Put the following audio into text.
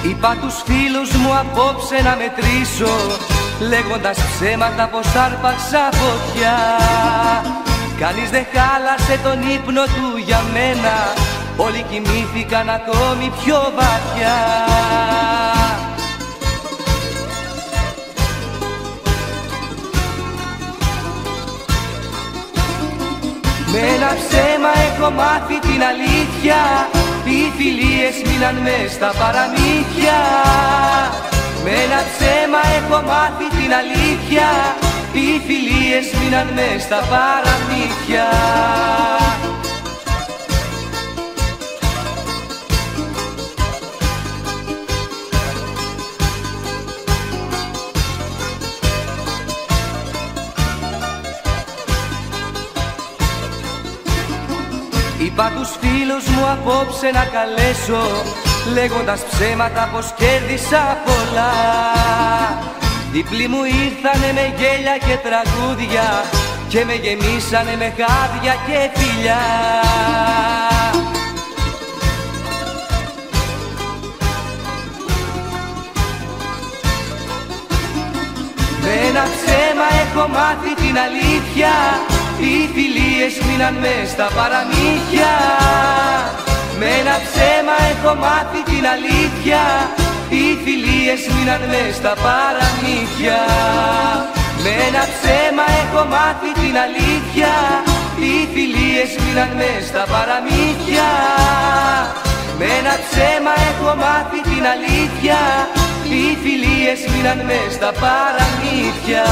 Είπα τους φίλους μου απόψε να μετρήσω, λέγοντας ψέματα πως άρπαξα φωτιά. Κανείς δεν χάλασε τον ύπνο του για μένα, όλοι κοιμήθηκαν ακόμη πιο βαθιά. Με ένα ψέμα έχω μάθει την αλήθεια, οι φιλίες μείναν μες στα παραμύθια. Με ένα ψέμα έχω μάθει την αλήθεια, οι φιλίες μείναν μες στα παραμύθια. Είπα τους φίλους μου απόψε να καλέσω, λέγοντας ψέματα πως κέρδισα πολλά. Διπλοί μου ήρθανε με γέλια και τραγούδια και με γεμίσανε με χάδια και φιλιά. Με ένα ψέμα έχω μάθει την αλήθεια, οι φιλίες μείναν μες στα παραμύθια. Με ένα ψέμα έχω μάθει την αλήθεια, οι φιλίες μείναν μες στα παραμύθια. Με ένα ψέμα έχω μάθει την αλήθεια, οι φιλίες μείναν μες στα παραμύθια. Με ένα ψέμα έχω μάθει την αλήθεια, οι φιλίες μείναν μες στα παραμύθια.